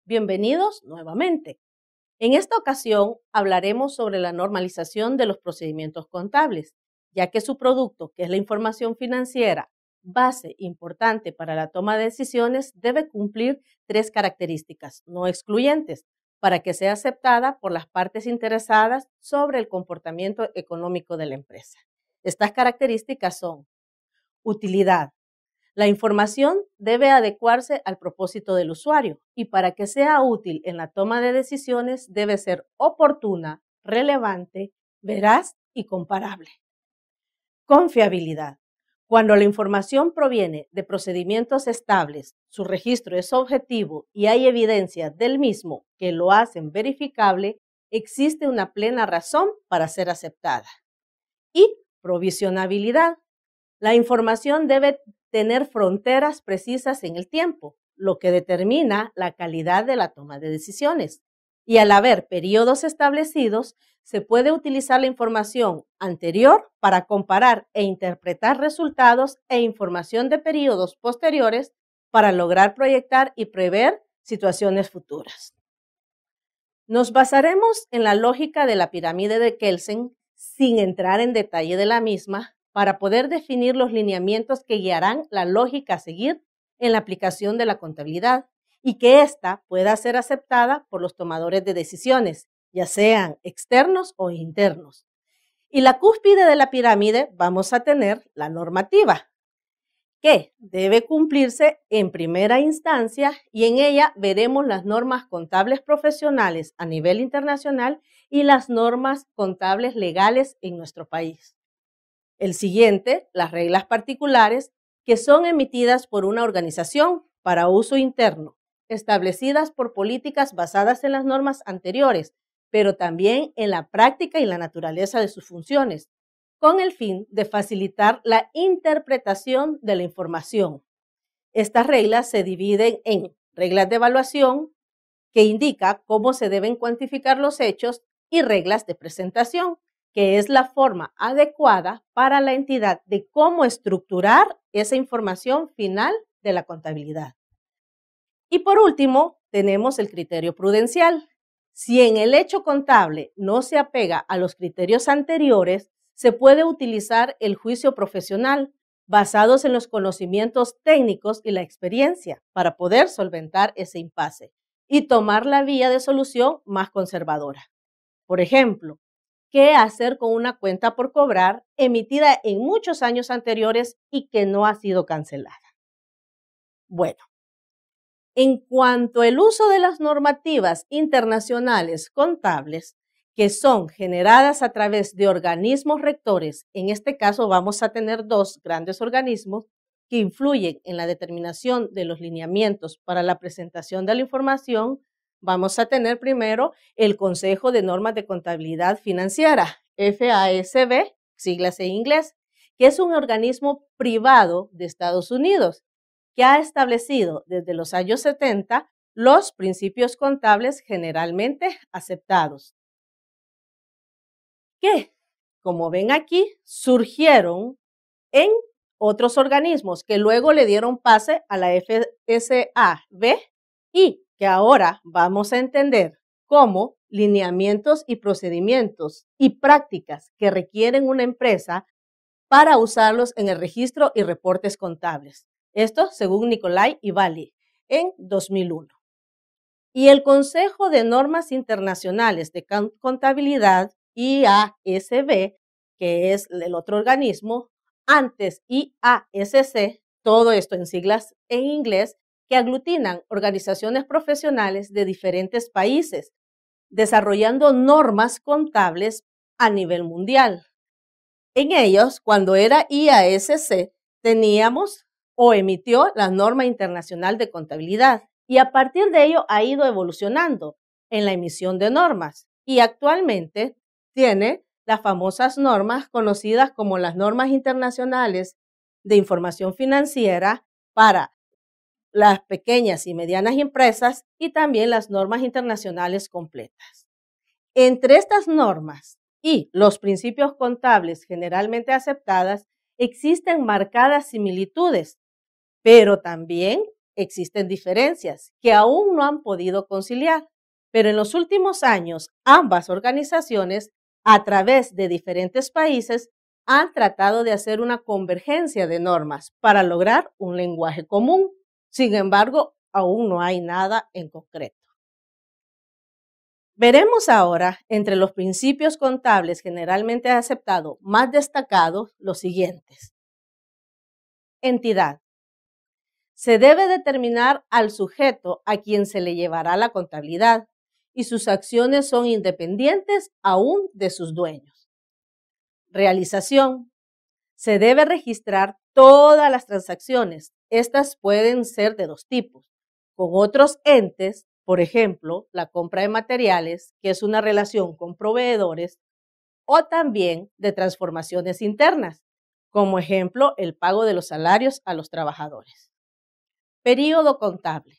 Bienvenidos nuevamente. En esta ocasión hablaremos sobre la normalización de los procedimientos contables, ya que su producto, que es la información financiera, base importante para la toma de decisiones, debe cumplir tres características no excluyentes para que sea aceptada por las partes interesadas sobre el comportamiento económico de la empresa. Estas características son utilidad. La información debe adecuarse al propósito del usuario y para que sea útil en la toma de decisiones debe ser oportuna, relevante, veraz y comparable. Confiabilidad. Cuando la información proviene de procedimientos estables, su registro es objetivo y hay evidencia del mismo que lo hacen verificable, existe una plena razón para ser aceptada. Y provisionabilidad. La información debe tener fronteras precisas en el tiempo, lo que determina la calidad de la toma de decisiones. Y al haber periodos establecidos, se puede utilizar la información anterior para comparar e interpretar resultados e información de periodos posteriores para lograr proyectar y prever situaciones futuras. Nos basaremos en la lógica de la pirámide de Kelsen, sin entrar en detalle de la misma, para poder definir los lineamientos que guiarán la lógica a seguir en la aplicación de la contabilidad y que ésta pueda ser aceptada por los tomadores de decisiones, ya sean externos o internos. Y la cúspide de la pirámide vamos a tener la normativa, que debe cumplirse en primera instancia y en ella veremos las normas contables profesionales a nivel internacional y las normas contables legales en nuestro país. El siguiente, las reglas particulares, que son emitidas por una organización para uso interno, establecidas por políticas basadas en las normas anteriores, pero también en la práctica y la naturaleza de sus funciones, con el fin de facilitar la interpretación de la información. Estas reglas se dividen en reglas de evaluación, que indica cómo se deben cuantificar los hechos, y reglas de presentación, que es la forma adecuada para la entidad de cómo estructurar esa información final de la contabilidad. Y por último, tenemos el criterio prudencial. Si en el hecho contable no se apega a los criterios anteriores, se puede utilizar el juicio profesional, basados en los conocimientos técnicos y la experiencia, para poder solventar ese impasse y tomar la vía de solución más conservadora. Por ejemplo, ¿qué hacer con una cuenta por cobrar emitida en muchos años anteriores y que no ha sido cancelada? Bueno, en cuanto al uso de las normativas internacionales contables, que son generadas a través de organismos rectores, en este caso vamos a tener dos grandes organismos que influyen en la determinación de los lineamientos para la presentación de la información. Vamos a tener primero el Consejo de Normas de Contabilidad Financiera, FASB, siglas en inglés, que es un organismo privado de Estados Unidos que ha establecido desde los años 70 los principios contables generalmente aceptados, que, como ven aquí, surgieron en otros organismos que luego le dieron pase a la FSAB y que ahora vamos a entender como lineamientos y procedimientos y prácticas que requieren una empresa para usarlos en el registro y reportes contables. Esto según Nicolai y Bali en 2001. Y el Consejo de Normas Internacionales de Contabilidad, IASB, que es el otro organismo, antes IASC, todo esto en siglas en inglés, que aglutinan organizaciones profesionales de diferentes países, desarrollando normas contables a nivel mundial. En ellos, cuando era IASC, teníamos o emitió la norma internacional de contabilidad y a partir de ello ha ido evolucionando en la emisión de normas y actualmente tiene las famosas normas conocidas como las normas internacionales de información financiera para las pequeñas y medianas empresas y también las normas internacionales completas. Entre estas normas y los principios contables generalmente aceptadas existen marcadas similitudes, pero también existen diferencias que aún no han podido conciliar, pero en los últimos años ambas organizaciones, a través de diferentes países, han tratado de hacer una convergencia de normas para lograr un lenguaje común. Sin embargo, aún no hay nada en concreto. Veremos ahora, entre los principios contables generalmente aceptados más destacados, los siguientes. Entidad. Se debe determinar al sujeto a quien se le llevará la contabilidad y sus acciones son independientes aún de sus dueños. Realización. Se debe registrar todas las transacciones. Estas pueden ser de dos tipos: con otros entes, por ejemplo, la compra de materiales, que es una relación con proveedores, o también de transformaciones internas, como ejemplo, el pago de los salarios a los trabajadores. Período contable.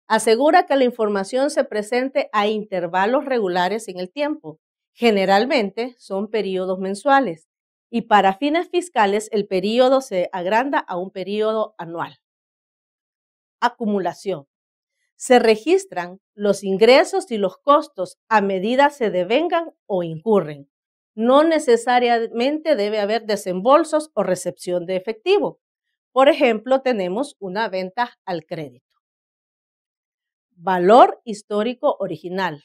Asegura que la información se presente a intervalos regulares en el tiempo. Generalmente son periodos mensuales y para fines fiscales el periodo se agranda a un periodo anual. Acumulación. Se registran los ingresos y los costos a medida se devengan o incurren. No necesariamente debe haber desembolsos o recepción de efectivo. Por ejemplo, tenemos una venta al crédito. Valor histórico original.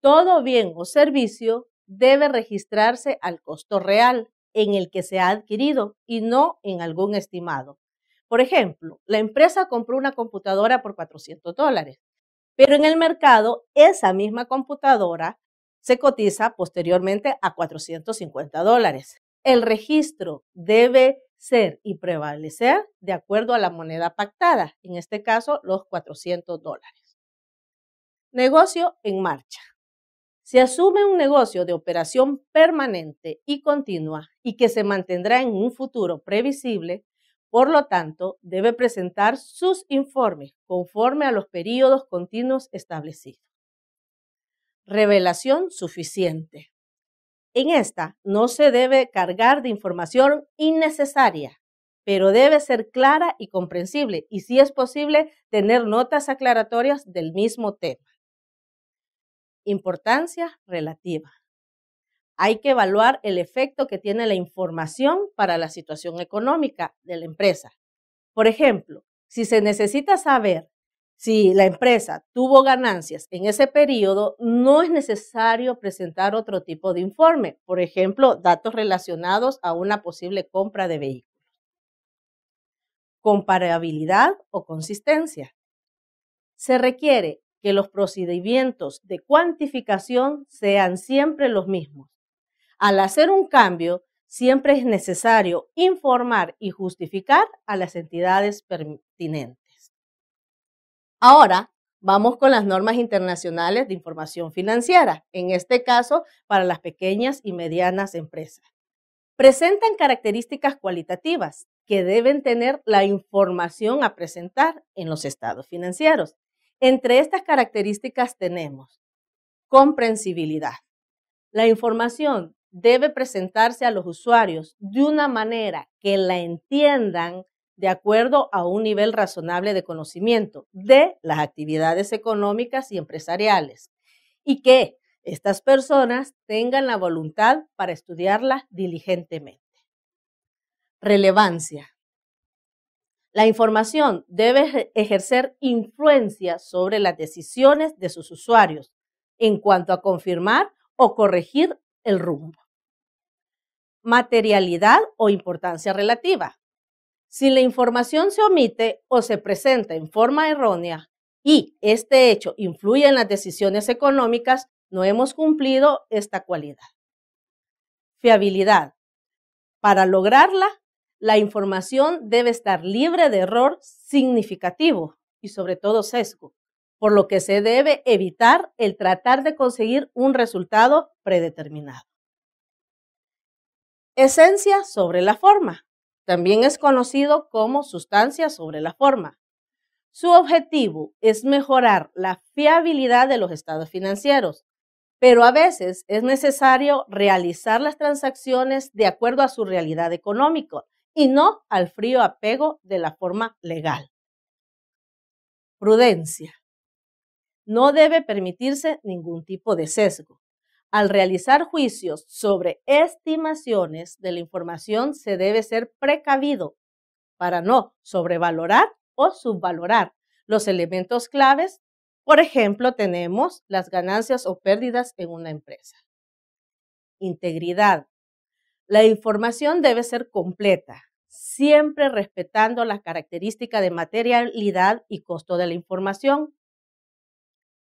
Todo bien o servicio debe registrarse al costo real en el que se ha adquirido y no en algún estimado. Por ejemplo, la empresa compró una computadora por $400, pero en el mercado esa misma computadora se cotiza posteriormente a $450. El registro debe ser y prevalecer de acuerdo a la moneda pactada, en este caso los $400. Negocio en marcha. Se asume un negocio de operación permanente y continua y que se mantendrá en un futuro previsible. Por lo tanto, debe presentar sus informes conforme a los periodos continuos establecidos. Revelación suficiente. En esta no se debe cargar de información innecesaria, pero debe ser clara y comprensible y, si es posible, tener notas aclaratorias del mismo tema. Importancia relativa. Hay que evaluar el efecto que tiene la información para la situación económica de la empresa. Por ejemplo, si se necesita saber si la empresa tuvo ganancias en ese periodo, no es necesario presentar otro tipo de informe, por ejemplo, datos relacionados a una posible compra de vehículos. Comparabilidad o consistencia. Se requiere que los procedimientos de cuantificación sean siempre los mismos. Al hacer un cambio, siempre es necesario informar y justificar a las entidades pertinentes. Ahora vamos con las normas internacionales de información financiera, en este caso para las pequeñas y medianas empresas. Presentan características cualitativas que deben tener la información a presentar en los estados financieros. Entre estas características tenemos comprensibilidad. La información debe presentarse a los usuarios de una manera que la entiendan de acuerdo a un nivel razonable de conocimiento de las actividades económicas y empresariales y que estas personas tengan la voluntad para estudiarlas diligentemente. Relevancia. La información debe ejercer influencia sobre las decisiones de sus usuarios en cuanto a confirmar o corregir el rumbo. Materialidad o importancia relativa. Si la información se omite o se presenta en forma errónea y este hecho influye en las decisiones económicas, no hemos cumplido esta cualidad. Fiabilidad. Para lograrla, la información debe estar libre de error significativo y sobre todo sesgo, por lo que se debe evitar el tratar de conseguir un resultado predeterminado. Esencia sobre la forma. También es conocido como sustancia sobre la forma. Su objetivo es mejorar la fiabilidad de los estados financieros, pero a veces es necesario realizar las transacciones de acuerdo a su realidad económica y no al frío apego de la forma legal. Prudencia. No debe permitirse ningún tipo de sesgo. Al realizar juicios sobre estimaciones de la información se debe ser precavido para no sobrevalorar o subvalorar los elementos claves. Por ejemplo, tenemos las ganancias o pérdidas en una empresa. Integridad. La información debe ser completa, siempre respetando las características de materialidad y costo de la información.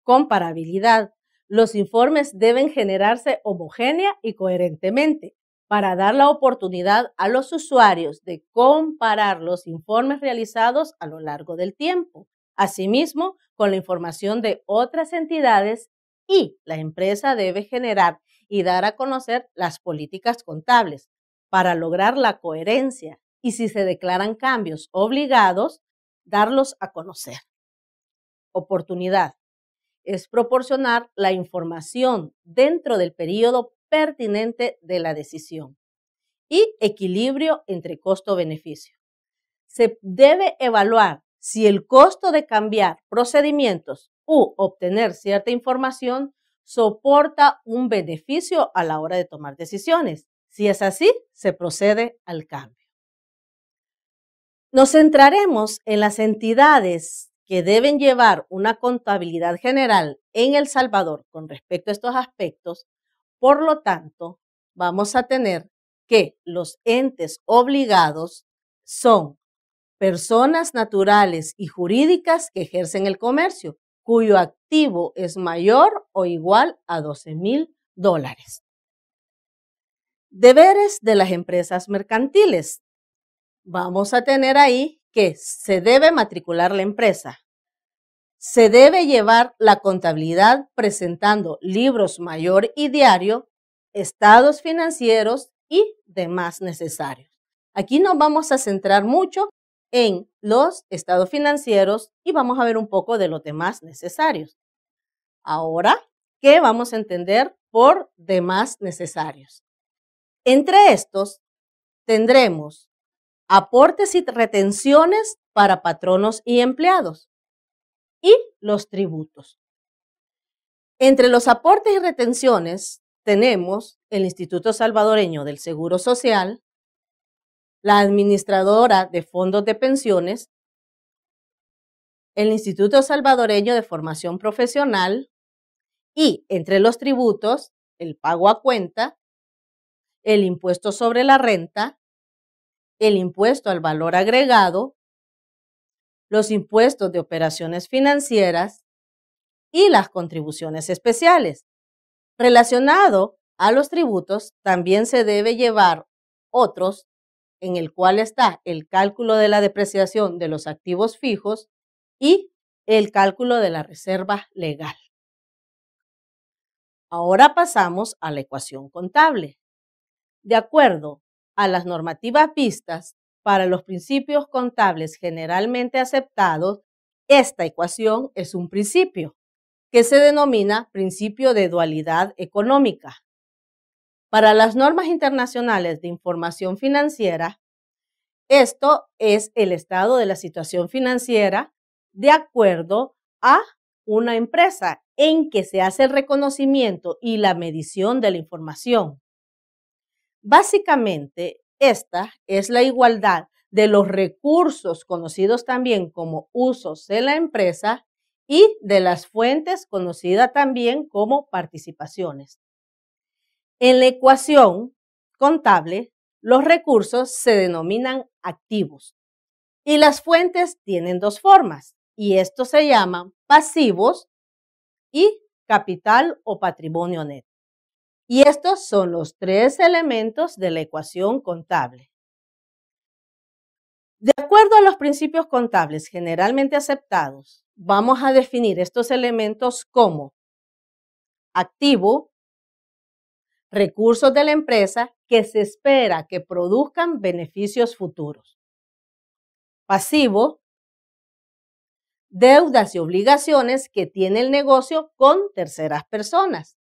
Comparabilidad. Los informes deben generarse homogénea y coherentemente para dar la oportunidad a los usuarios de comparar los informes realizados a lo largo del tiempo, asimismo con la información de otras entidades, y la empresa debe generar y dar a conocer las políticas contables para lograr la coherencia y, si se declaran cambios obligados, darlos a conocer. Oportunidad. Es proporcionar la información dentro del periodo pertinente de la decisión. Y equilibrio entre costo-beneficio. Se debe evaluar si el costo de cambiar procedimientos u obtener cierta información soporta un beneficio a la hora de tomar decisiones. Si es así, se procede al cambio. Nos centraremos en las entidades que deben llevar una contabilidad general en El Salvador con respecto a estos aspectos. Por lo tanto, vamos a tener que los entes obligados son personas naturales y jurídicas que ejercen el comercio, cuyo activo es mayor o igual a $12,000. Deberes de las empresas mercantiles. Vamos a tener ahí que se debe matricular la empresa. Se debe llevar la contabilidad presentando libros mayor y diario, estados financieros y demás necesarios. Aquí nos vamos a centrar mucho en los estados financieros y vamos a ver un poco de los demás necesarios. Ahora, ¿qué vamos a entender por demás necesarios? Entre estos tendremos aportes y retenciones para patronos y empleados y los tributos. Entre los aportes y retenciones tenemos el Instituto Salvadoreño del Seguro Social, la Administradora de Fondos de Pensiones, el Instituto Salvadoreño de Formación Profesional y, entre los tributos, el pago a cuenta, el impuesto sobre la renta, el impuesto al valor agregado, los impuestos de operaciones financieras y las contribuciones especiales. Relacionado a los tributos, también se debe llevar otros, en el cual está el cálculo de la depreciación de los activos fijos y el cálculo de la reserva legal. Ahora pasamos a la ecuación contable. De acuerdo a las normativas vistas, para los principios contables generalmente aceptados, esta ecuación es un principio que se denomina principio de dualidad económica. Para las normas internacionales de información financiera, esto es el estado de la situación financiera de acuerdo a una empresa en que se hace el reconocimiento y la medición de la información. Básicamente, esta es la igualdad de los recursos conocidos también como usos de la empresa y de las fuentes conocidas también como participaciones. En la ecuación contable, los recursos se denominan activos y las fuentes tienen dos formas, y estos se llaman pasivos y capital o patrimonio neto. Y estos son los tres elementos de la ecuación contable. De acuerdo a los principios contables generalmente aceptados, vamos a definir estos elementos como activo, recursos de la empresa que se espera que produzcan beneficios futuros. Pasivo, deudas y obligaciones que tiene el negocio con terceras personas.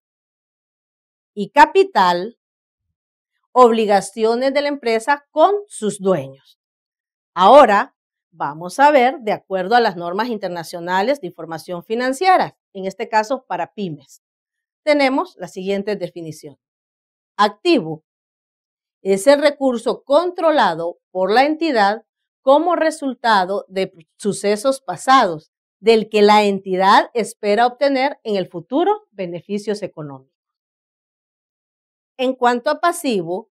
Y capital, obligaciones de la empresa con sus dueños. Ahora Vamos a ver de acuerdo a las normas internacionales de información financiera, en este caso para pymes. Tenemos la siguiente definición. Activo es el recurso controlado por la entidad como resultado de sucesos pasados, del que la entidad espera obtener en el futuro beneficios económicos. En cuanto a pasivo,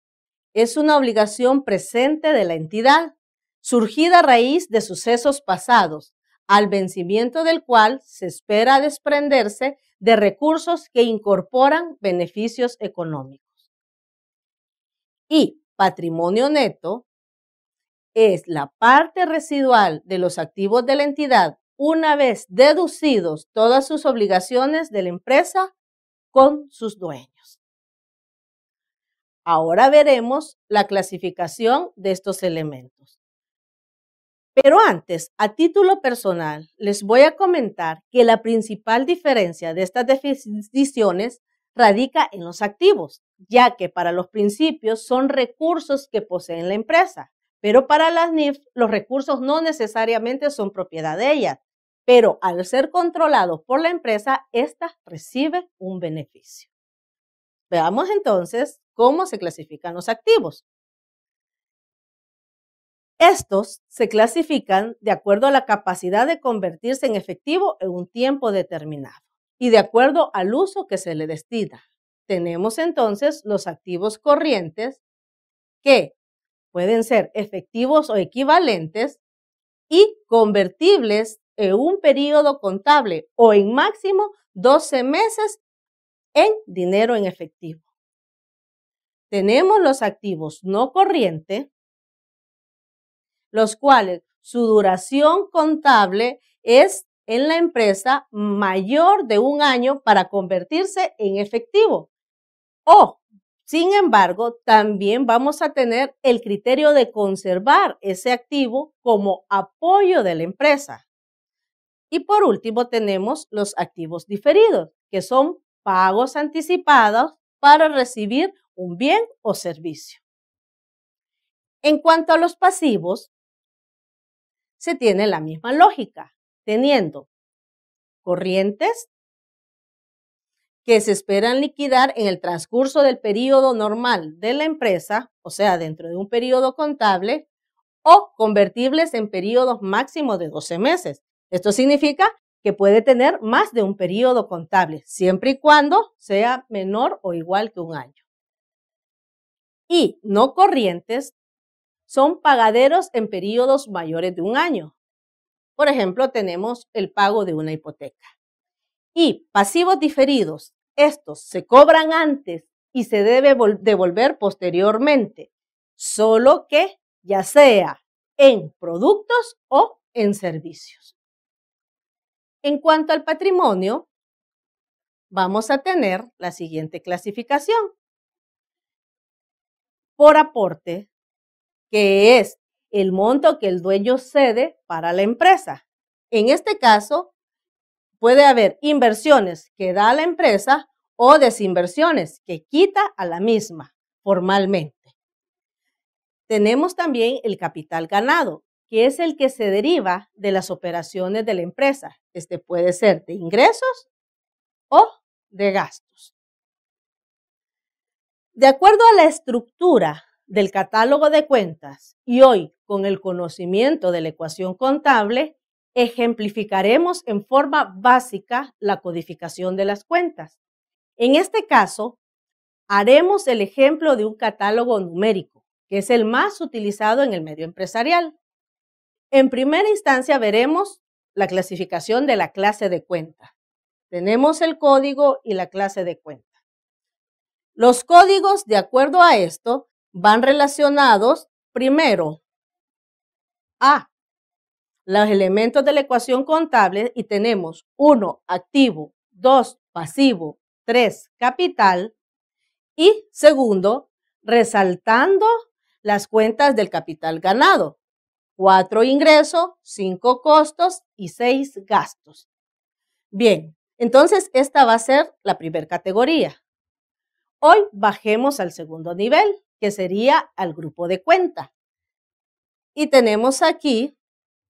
es una obligación presente de la entidad, surgida a raíz de sucesos pasados, al vencimiento del cual se espera desprenderse de recursos que incorporan beneficios económicos. Y patrimonio neto es la parte residual de los activos de la entidad una vez deducidos todas sus obligaciones de la empresa con sus dueños. Ahora veremos la clasificación de estos elementos. Pero antes, a título personal, les voy a comentar que la principal diferencia de estas definiciones radica en los activos, ya que para los principios son recursos que posee la empresa, pero para las NIF los recursos no necesariamente son propiedad de ella, pero al ser controlados por la empresa, ésta recibe un beneficio. Veamos entonces cómo se clasifican los activos. Estos se clasifican de acuerdo a la capacidad de convertirse en efectivo en un tiempo determinado y de acuerdo al uso que se le destina. Tenemos entonces los activos corrientes que pueden ser efectivos o equivalentes y convertibles en un periodo contable o en máximo 12 meses en dinero en efectivo. Tenemos los activos no corrientes, los cuales su duración contable es en la empresa mayor de un año para convertirse en efectivo. Sin embargo, también vamos a tener el criterio de conservar ese activo como apoyo de la empresa. Y por último, tenemos los activos diferidos, que son pagos anticipados para recibir un bien o servicio. En cuanto a los pasivos, se tiene la misma lógica, teniendo corrientes que se esperan liquidar en el transcurso del periodo normal de la empresa, o sea, dentro de un periodo contable, o convertibles en periodos máximos de 12 meses. Esto significa que puede tener más de un periodo contable, siempre y cuando sea menor o igual que un año. Y no corrientes son pagaderos en periodos mayores de un año. Por ejemplo, tenemos el pago de una hipoteca. Y pasivos diferidos, estos se cobran antes y se debe devolver posteriormente, solo que ya sea en productos o en servicios. En cuanto al patrimonio, vamos a tener la siguiente clasificación. Por aporte, que es el monto que el dueño cede para la empresa. En este caso, puede haber inversiones que da a la empresa o desinversiones que quita a la misma formalmente. Tenemos también el capital ganado, que es el que se deriva de las operaciones de la empresa. Este puede ser de ingresos o de gastos. De acuerdo a la estructura del catálogo de cuentas y hoy con el conocimiento de la ecuación contable, ejemplificaremos en forma básica la codificación de las cuentas. En este caso, haremos el ejemplo de un catálogo numérico, que es el más utilizado en el medio empresarial. En primera instancia veremos la clasificación de la clase de cuenta. Tenemos el código y la clase de cuenta. Los códigos, de acuerdo a esto, van relacionados primero a los elementos de la ecuación contable y tenemos 1, activo, 2, pasivo, 3, capital y segundo, resaltando las cuentas del capital ganado, 4, ingreso, 5, costos y 6, gastos. Bien, entonces esta va a ser la primera categoría. Hoy bajemos al segundo nivel, que sería al grupo de cuenta. Y tenemos aquí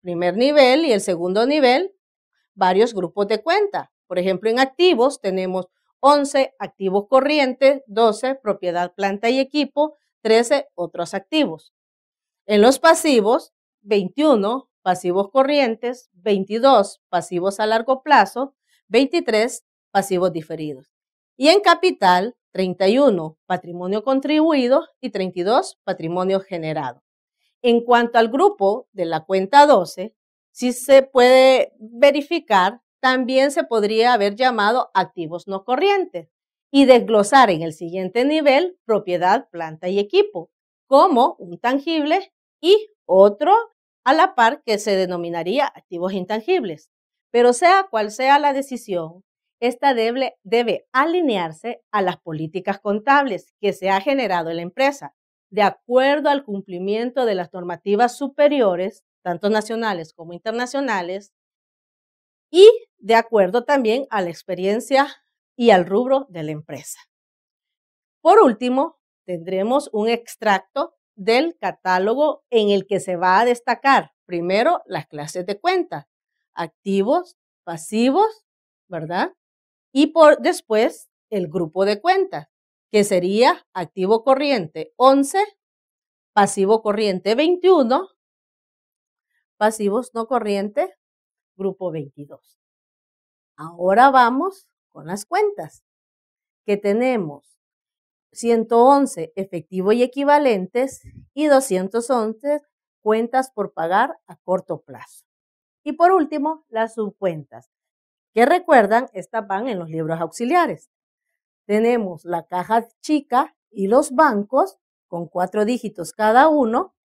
primer nivel y el segundo nivel, varios grupos de cuenta. Por ejemplo, en activos tenemos 11 activos corrientes, 12 propiedad, planta y equipo, 13 otros activos. En los pasivos, 21 pasivos corrientes, 22 pasivos a largo plazo, 23 pasivos diferidos. Y en capital, 31 patrimonio contribuido y 32 patrimonio generado. En cuanto al grupo de la cuenta 12, si se puede verificar, también se podría haber llamado activos no corrientes y desglosar en el siguiente nivel propiedad, planta y equipo, como un tangible y otro a la par que se denominaría activos intangibles. Pero sea cual sea la decisión, esta debe alinearse a las políticas contables que se ha generado en la empresa, de acuerdo al cumplimiento de las normativas superiores, tanto nacionales como internacionales, y de acuerdo también a la experiencia y al rubro de la empresa. Por último, tendremos un extracto del catálogo en el que se va a destacar primero las clases de cuenta, activos, pasivos, ¿verdad? Y después el grupo de cuentas, que sería activo corriente 11, pasivo corriente 21, pasivos no corriente, grupo 22. Ahora vamos con las cuentas, que tenemos 111 efectivo y equivalentes y 211 cuentas por pagar a corto plazo. Y por último, las subcuentas, que recuerdan, estas van en los libros auxiliares. Tenemos la caja chica y los bancos con 4 dígitos cada uno,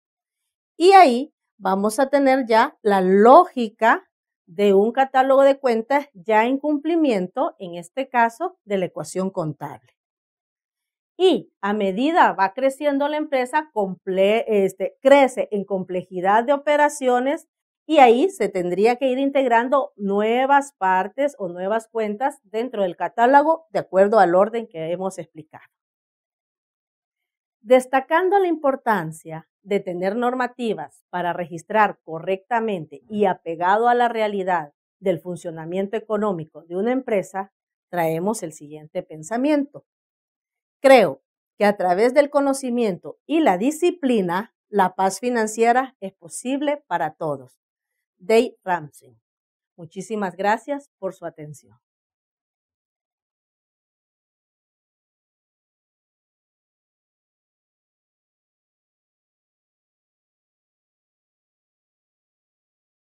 y ahí vamos a tener ya la lógica de un catálogo de cuentas ya en cumplimiento, en este caso, de la ecuación contable. Y a medida va creciendo la empresa, crece en complejidad de operaciones y ahí se tendría que ir integrando nuevas partes o nuevas cuentas dentro del catálogo de acuerdo al orden que hemos explicado. Destacando la importancia de tener normativas para registrar correctamente y apegado a la realidad del funcionamiento económico de una empresa, traemos el siguiente pensamiento. Creo que a través del conocimiento y la disciplina, la paz financiera es posible para todos. Dave Ramsey. Muchísimas gracias por su atención.